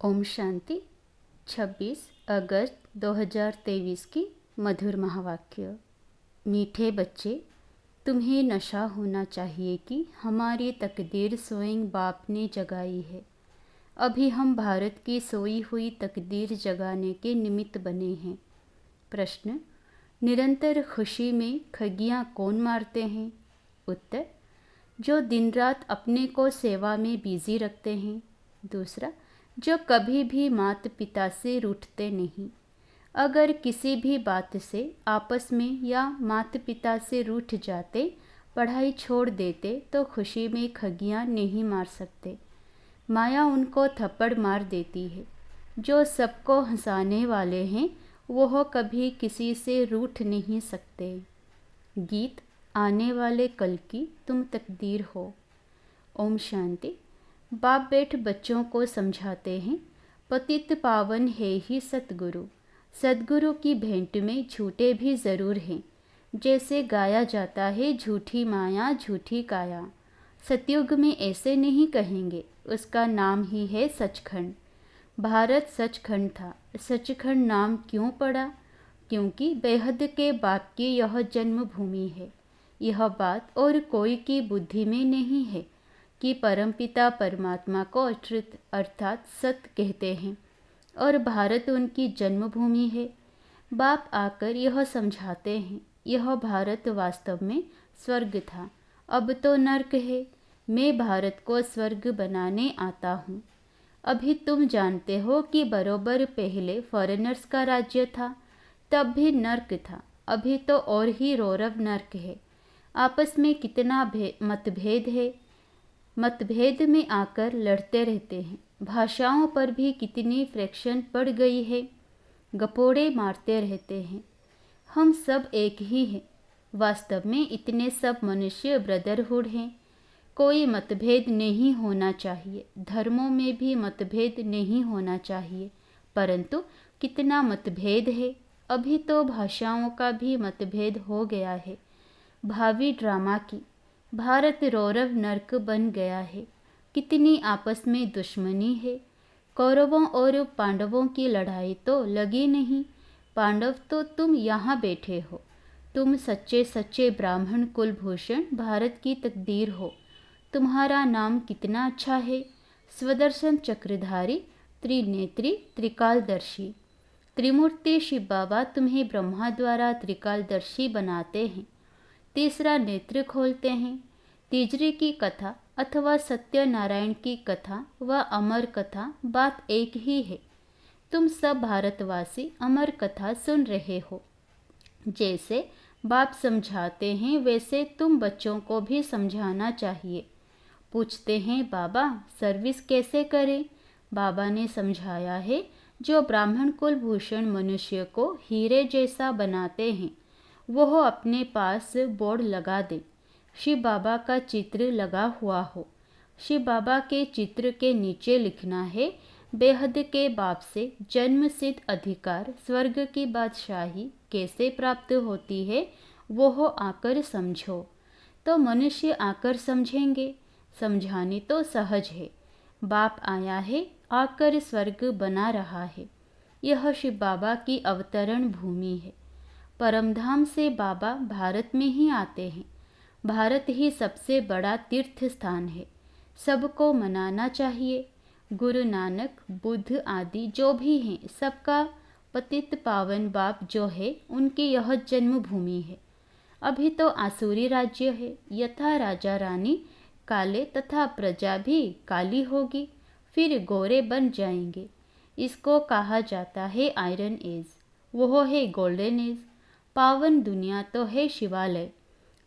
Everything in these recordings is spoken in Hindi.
ओम शांति। 26 अगस्त 2023 की मधुर महावाक्य। मीठे बच्चे, तुम्हें नशा होना चाहिए कि हमारी तकदीर स्वयं बाप ने जगाई है। अभी हम भारत की सोई हुई तकदीर जगाने के निमित्त बने हैं। प्रश्न: निरंतर खुशी में खगियां कौन मारते हैं? उत्तर: जो दिन रात अपने को सेवा में बिजी रखते हैं। दूसरा, जो कभी भी माता पिता से रूठते नहीं। अगर किसी भी बात से आपस में या माता पिता से रूठ जाते, पढ़ाई छोड़ देते तो खुशी में खगियां नहीं मार सकते। माया उनको थप्पड़ मार देती है। जो सबको हंसाने वाले हैं वह कभी किसी से रूठ नहीं सकते। गीत: आने वाले कल की तुम तकदीर हो। ओम शांति। बाप बेट बच्चों को समझाते हैं, पतित पावन है ही सतगुरु। सतगुरु की भेंट में झूठे भी ज़रूर हैं। जैसे गाया जाता है, झूठी माया झूठी काया। सतयुग में ऐसे नहीं कहेंगे, उसका नाम ही है सचखंड। भारत सचखंड था। सचखंड नाम क्यों पड़ा? क्योंकि बेहद के बाप की यह जन्मभूमि है। यह बात और कोई की बुद्धि में नहीं है कि परमपिता परमात्मा को अच्युत अर्थात सत्य कहते हैं और भारत उनकी जन्मभूमि है। बाप आकर यह समझाते हैं, यह भारत वास्तव में स्वर्ग था, अब तो नर्क है। मैं भारत को स्वर्ग बनाने आता हूँ। अभी तुम जानते हो कि बरोबर पहले फॉरेनर्स का राज्य था, तब भी नर्क था। अभी तो और ही रौरव नर्क है। आपस में कितना मतभेद है। मतभेद में आकर लड़ते रहते हैं। भाषाओं पर भी कितनी फ्रैक्शन पड़ गई है। गपोड़े मारते रहते हैं। हम सब एक ही हैं। वास्तव में इतने सब मनुष्य ब्रदरहुड हैं। कोई मतभेद नहीं होना चाहिए। धर्मों में भी मतभेद नहीं होना चाहिए, परंतु कितना मतभेद है। अभी तो भाषाओं का भी मतभेद हो गया है। भावी ड्रामा की भारत रौरव नर्क बन गया है। कितनी आपस में दुश्मनी है। कौरवों और पांडवों की लड़ाई तो लगी नहीं। पांडव तो तुम यहाँ बैठे हो। तुम सच्चे सच्चे ब्राह्मण कुलभूषण भारत की तकदीर हो। तुम्हारा नाम कितना अच्छा है, स्वदर्शन चक्रधारी, त्रिनेत्री, त्रिकालदर्शी। त्रिमूर्ति शिव बाबा तुम्हें ब्रह्मा द्वारा त्रिकालदर्शी बनाते हैं। तीसरा नेत्र खोलते हैं। तीजरी की कथा अथवा सत्यनारायण की कथा व अमर कथा बात एक ही है। तुम सब भारतवासी अमर कथा सुन रहे हो। जैसे बाप समझाते हैं वैसे तुम बच्चों को भी समझाना चाहिए। पूछते हैं, बाबा सर्विस कैसे करें? बाबा ने समझाया है, जो ब्राह्मण कुलभूषण मनुष्य को हीरे जैसा बनाते हैं वह अपने पास बोर्ड लगा दे। शिव बाबा का चित्र लगा हुआ हो। शिव बाबा के चित्र के नीचे लिखना है, बेहद के बाप से जन्म सिद्ध अधिकार स्वर्ग की बादशाही कैसे प्राप्त होती है वो आकर समझो। तो मनुष्य आकर समझेंगे। समझानी तो सहज है। बाप आया है, आकर स्वर्ग बना रहा है। यह शिव बाबा की अवतरण भूमि है। परमधाम से बाबा भारत में ही आते हैं। भारत ही सबसे बड़ा तीर्थ स्थान है। सबको मनाना चाहिए। गुरु नानक, बुद्ध आदि जो भी हैं, सबका पतित पावन बाप जो है उनकी यह जन्मभूमि है। अभी तो आसुरी राज्य है। यथा राजा रानी काले तथा प्रजा भी काली होगी, फिर गोरे बन जाएंगे। इसको कहा जाता है आयरन एज, वह है गोल्डन एज। पावन दुनिया तो है शिवालय।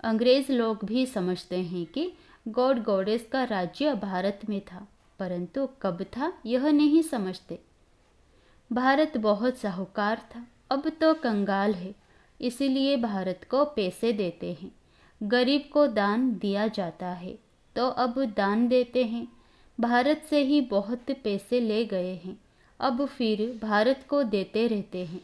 अंग्रेज लोग भी समझते हैं कि गॉड गॉडेस का राज्य भारत में था, परंतु कब था यह नहीं समझते। भारत बहुत साहूकार था, अब तो कंगाल है। इसीलिए भारत को पैसे देते हैं। गरीब को दान दिया जाता है तो अब दान देते हैं। भारत से ही बहुत पैसे ले गए हैं, अब फिर भारत को देते रहते हैं।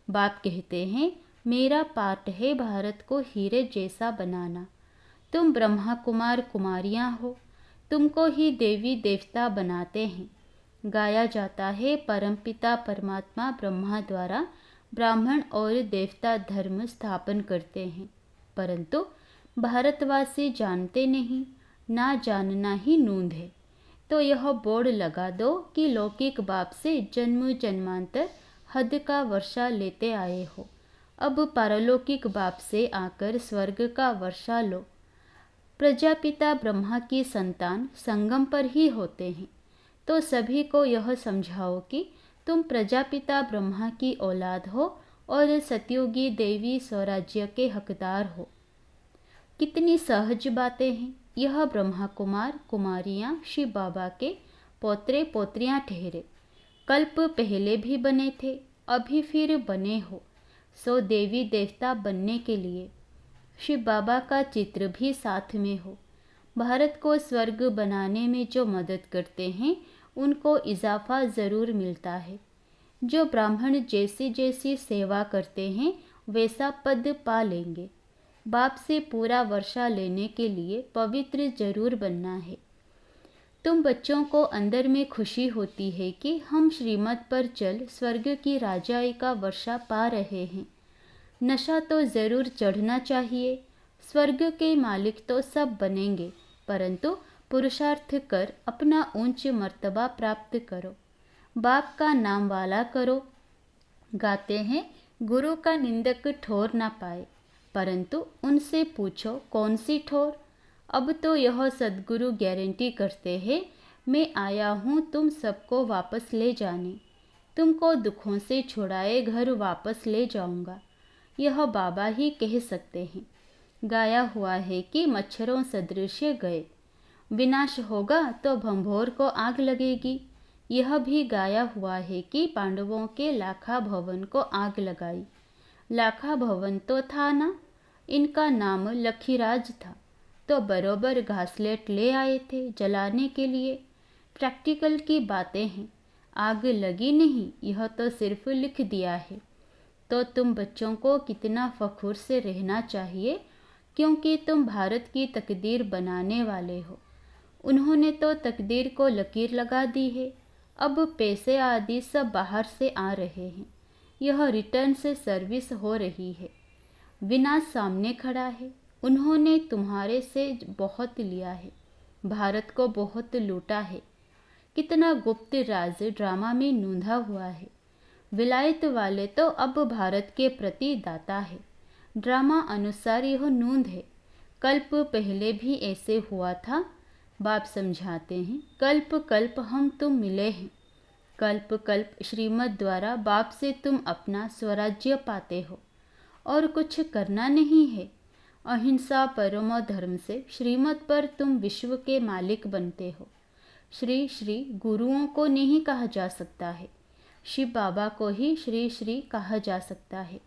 बाप कहते हैं, मेरा पार्ट है भारत को हीरे जैसा बनाना। तुम ब्रह्मा कुमार कुमारियाँ हो, तुमको ही देवी देवता बनाते हैं। गाया जाता है परमपिता परमात्मा ब्रह्मा द्वारा ब्राह्मण और देवता धर्म स्थापन करते हैं, परंतु भारतवासी जानते नहीं, ना जानना ही नूंद है। तो यह बोर्ड लगा दो कि लौकिक बाप से जन्म जन्मांतर हद का वर्षा लेते आए हो, अब पारलौकिक बाप से आकर स्वर्ग का वर्षा लो। प्रजापिता ब्रह्मा की संतान संगम पर ही होते हैं, तो सभी को यह समझाओ कि तुम प्रजापिता ब्रह्मा की औलाद हो और सतयुगी देवी स्वराज्य के हकदार हो। कितनी सहज बातें हैं। यह ब्रह्मा कुमार कुमारियाँ शिव बाबा के पोतरे पोत्रियाँ ठहरे, कल्प पहले भी बने थे, अभी फिर बने हो, सो देवी देवता बनने के लिए। शिव बाबा का चित्र भी साथ में हो। भारत को स्वर्ग बनाने में जो मदद करते हैं उनको इजाफा ज़रूर मिलता है। जो ब्राह्मण जैसी जैसी सेवा करते हैं वैसा पद पा लेंगे। बाप से पूरा वर्षा लेने के लिए पवित्र जरूर बनना है। तुम बच्चों को अंदर में खुशी होती है कि हम श्रीमत पर चल स्वर्ग की राजाई का वर्षा पा रहे हैं। नशा तो ज़रूर चढ़ना चाहिए। स्वर्ग के मालिक तो सब बनेंगे, परंतु पुरुषार्थ कर अपना ऊंच मर्तबा प्राप्त करो, बाप का नाम वाला करो। गाते हैं गुरु का निंदक ठोर ना पाए, परंतु उनसे पूछो कौन सी ठोर। अब तो यह सद्गुरु गारंटी करते हैं, मैं आया हूँ तुम सबको वापस ले जाने, तुमको दुखों से छुड़ाए घर वापस ले जाऊँगा। यह बाबा ही कह सकते हैं। गाया हुआ है कि मच्छरों सदृश गए, विनाश होगा तो भंभोर को आग लगेगी। यह भी गाया हुआ है कि पांडवों के लाखा भवन को आग लगाई। लाखा भवन तो था ना, इनका नाम लखीराज था, तो बरोबर घासलेट ले आए थे जलाने के लिए। प्रैक्टिकल की बातें हैं, आग लगी नहीं, यह तो सिर्फ लिख दिया है। तो तुम बच्चों को कितना फखुर से रहना चाहिए, क्योंकि तुम भारत की तकदीर बनाने वाले हो। उन्होंने तो तकदीर को लकीर लगा दी है, अब पैसे आदि सब बाहर से आ रहे हैं। यह रिटर्न से सर्विस हो रही है। विनाश सामने खड़ा है। उन्होंने तुम्हारे से बहुत लिया है, भारत को बहुत लूटा है। कितना गुप्त राज ड्रामा में नूंधा हुआ है। विलायत वाले तो अब भारत के प्रति दाता है। ड्रामा अनुसार यह नूंद है। कल्प पहले भी ऐसे हुआ था। बाप समझाते हैं, कल्प कल्प हम तुम मिले हैं। कल्प कल्प श्रीमत द्वारा बाप से तुम अपना स्वराज्य पाते हो और कुछ करना नहीं है। अहिंसा परमो धर्म से श्रीमत पर तुम विश्व के मालिक बनते हो। श्री श्री गुरुओं को नहीं कहा जा सकता है, शिव बाबा को ही श्री श्री कहा जा सकता है।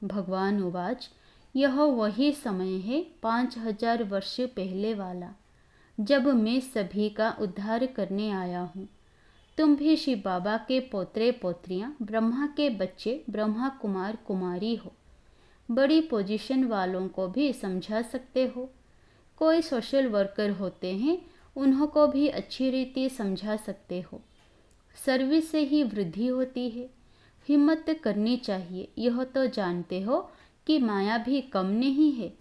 भगवान उवाच, यह वही समय है 5000 वर्ष पहले वाला, जब मैं सभी का उद्धार करने आया हूँ। तुम भी शिव बाबा के पोतरे पोत्रियाँ, ब्रह्मा के बच्चे, ब्रह्मा कुमार कुमारी हो। बड़ी पोजीशन वालों को भी समझा सकते हो। कोई सोशल वर्कर होते हैं, उन्हों को भी अच्छी रीति समझा सकते हो। सर्विस से ही वृद्धि होती है। हिम्मत करनी चाहिए। यह तो जानते हो कि माया भी कम नहीं है,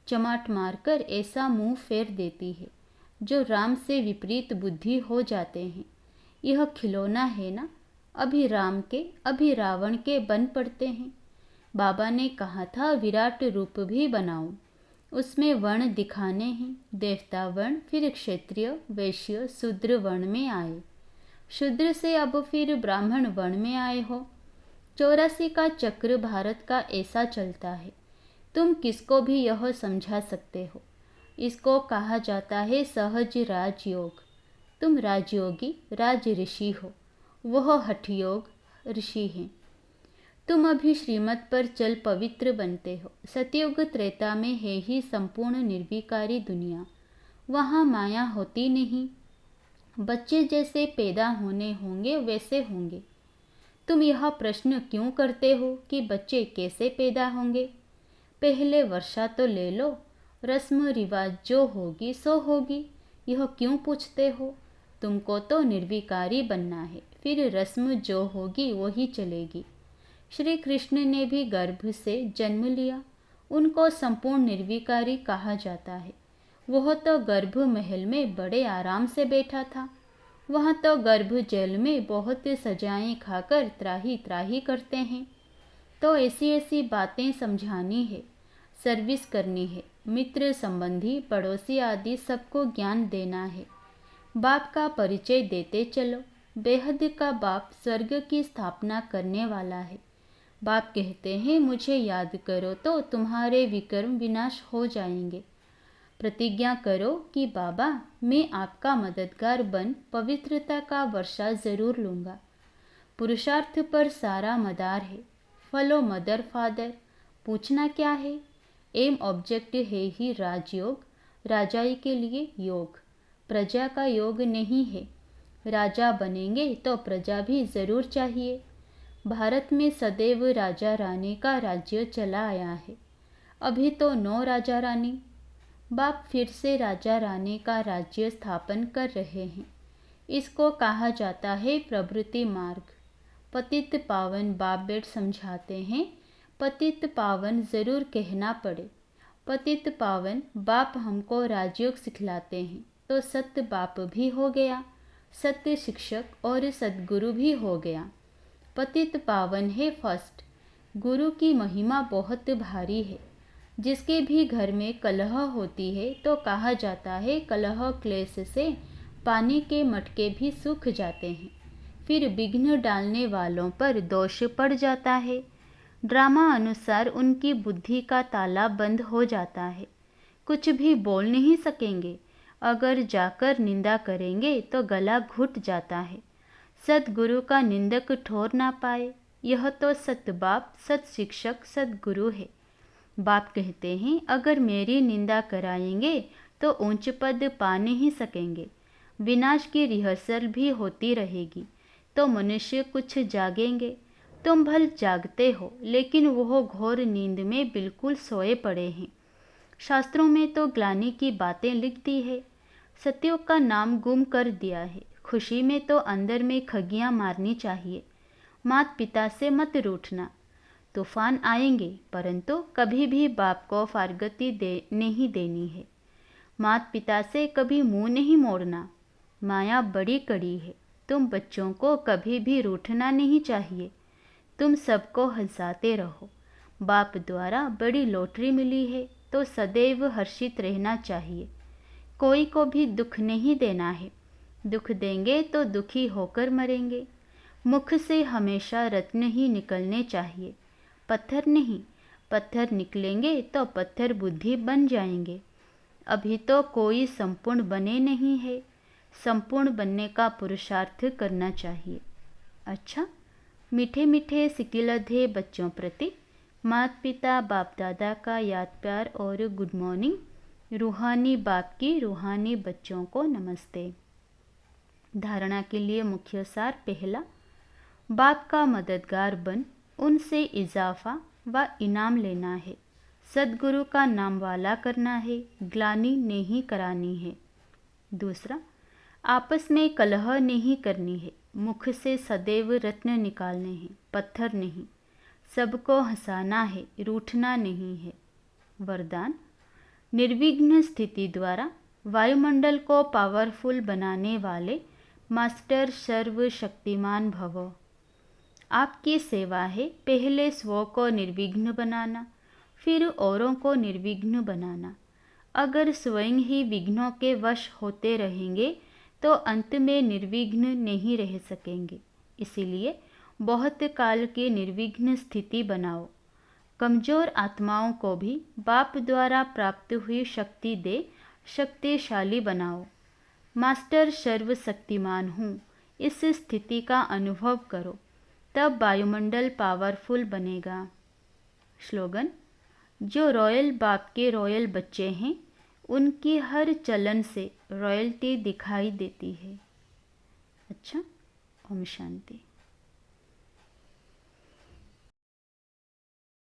चमाट मारकर ऐसा मुंह फेर देती है जो राम से विपरीत बुद्धि हो जाते हैं। यह खिलौना है ना, अभी राम के अभी रावण के बन पड़ते हैं। बाबा ने कहा था विराट रूप भी बनाओ, उसमें वर्ण दिखाने हैं। देवता वर्ण, फिर क्षत्रिय, वैश्य, शूद्र वर्ण में आए। शूद्र से अब फिर ब्राह्मण वर्ण में आए हो। 84 का चक्र भारत का ऐसा चलता है। तुम किसको भी यह समझा सकते हो। इसको कहा जाता है सहज राजयोग। तुम राजयोगी राज ऋषि हो, वह हठयोग ऋषि हैं। तुम अभी श्रीमत पर चल पवित्र बनते हो। सतयुग त्रेता में है ही संपूर्ण निर्विकारी दुनिया, वहाँ माया होती नहीं। बच्चे जैसे पैदा होने होंगे वैसे होंगे। तुम यह प्रश्न क्यों करते हो कि बच्चे कैसे पैदा होंगे? पहले वर्षा तो ले लो, रस्म रिवाज जो होगी सो होगी। यह क्यों पूछते हो? तुमको तो निर्विकारी बनना है, फिर रस्म जो होगी वही चलेगी। श्री कृष्ण ने भी गर्भ से जन्म लिया, उनको संपूर्ण निर्विकारी कहा जाता है। वह तो गर्भ महल में बड़े आराम से बैठा था, वहाँ तो गर्भ जेल में बहुत सजाएं खाकर त्राही त्राही करते हैं। तो ऐसी ऐसी बातें समझानी है, सर्विस करनी है, मित्र संबंधी पड़ोसी आदि सबको ज्ञान देना है। बाप का परिचय देते चलो। बेहद का बाप स्वर्ग की स्थापना करने वाला है। बाप कहते हैं मुझे याद करो तो तुम्हारे विकर्म विनाश हो जाएंगे। प्रतिज्ञा करो कि बाबा मैं आपका मददगार बन पवित्रता का वर्षा जरूर लूँगा। पुरुषार्थ पर सारा मदार है, फॉलो मदर फादर। पूछना क्या है? एम ऑब्जेक्ट है ही राजयोग, राजाई के लिए योग, प्रजा का योग नहीं है। राजा बनेंगे तो प्रजा भी ज़रूर चाहिए। भारत में सदैव राजा रानी का राज्य चला आया है। अभी तो 9 राजा रानी। बाप फिर से राजा रानी का राज्य स्थापन कर रहे हैं। इसको कहा जाता है प्रवृत्ति मार्ग। पतित पावन बाप बेट समझाते हैं, पतित पावन ज़रूर कहना पड़े। पतित पावन बाप हमको राजयोग सिखलाते हैं तो सत्य बाप भी हो गया, सत्य शिक्षक और सद्गुरु भी हो गया। पतित पावन है फर्स्ट। गुरु की महिमा बहुत भारी है। जिसके भी घर में कलह होती है तो कहा जाता है कलह क्लेश से पानी के मटके भी सूख जाते हैं। फिर विघ्न डालने वालों पर दोष पड़ जाता है। ड्रामा अनुसार उनकी बुद्धि का ताला बंद हो जाता है, कुछ भी बोल नहीं सकेंगे। अगर जाकर निंदा करेंगे तो गला घुट जाता है। सद्गुरु का निंदक ठोर ना पाए। यह तो सत बाप, सत शिक्षक, सद्गुरु है। बाप कहते हैं अगर मेरी निंदा कराएंगे तो ऊंच पद पा नहीं सकेंगे। विनाश की रिहर्सल भी होती रहेगी तो मनुष्य कुछ जागेंगे। तुम भल जागते हो लेकिन वह घोर नींद में बिल्कुल सोए पड़े हैं। शास्त्रों में तो ग्लानि की बातें लिख दी है, सत्योग का नाम गुम कर दिया है। खुशी में तो अंदर में खगियां मारनी चाहिए। माता पिता से मत रूठना। तूफान आएंगे परंतु कभी भी बाप को फारगती नहीं देनी है। माता पिता से कभी मुंह नहीं मोड़ना। माया बड़ी कड़ी है, तुम बच्चों को कभी भी रूठना नहीं चाहिए। तुम सबको हंसाते रहो। बाप द्वारा बड़ी लॉटरी मिली है तो सदैव हर्षित रहना चाहिए। कोई को भी दुख नहीं देना है। दुख देंगे तो दुखी होकर मरेंगे। मुख से हमेशा रत्न ही निकलने चाहिए, पत्थर नहीं। पत्थर निकलेंगे तो पत्थर बुद्धि बन जाएंगे। अभी तो कोई संपूर्ण बने नहीं है। संपूर्ण बनने का पुरुषार्थ करना चाहिए। अच्छा, मीठे मीठे सिकिलधे बच्चों प्रति माता पिता बाप दादा का याद प्यार और गुड मॉर्निंग। रूहानी बाप की रूहानी बच्चों को नमस्ते। धारणा के लिए मुख्य सार पहला, बाप का मददगार बन उनसे इजाफा व इनाम लेना है। सद्गुरु का नाम वाला करना है, ग्लानि नहीं करानी है। दूसरा, आपस में कलह नहीं करनी है। मुख से सदैव रत्न निकालने हैं, पत्थर नहीं। सबको हंसाना है, रूठना नहीं है। वरदान, निर्विघ्न स्थिति द्वारा वायुमंडल को पावरफुल बनाने वाले मास्टर सर्वशक्तिमान भव। आपकी सेवा है पहले स्व को निर्विघ्न बनाना, फिर औरों को निर्विघ्न बनाना। अगर स्वयं ही विघ्नों के वश होते रहेंगे तो अंत में निर्विघ्न नहीं रह सकेंगे। इसीलिए बहुत काल की निर्विघ्न स्थिति बनाओ। कमज़ोर आत्माओं को भी बाप द्वारा प्राप्त हुई शक्ति दे शक्तिशाली बनाओ। मास्टर सर्वशक्तिमान हूँ, इस स्थिति का अनुभव करो, तब वायुमंडल पावरफुल बनेगा। स्लोगन, जो रॉयल बाप के रॉयल बच्चे हैं उनकी हर चलन से रॉयल्टी दिखाई देती है। अच्छा, ओम शांति।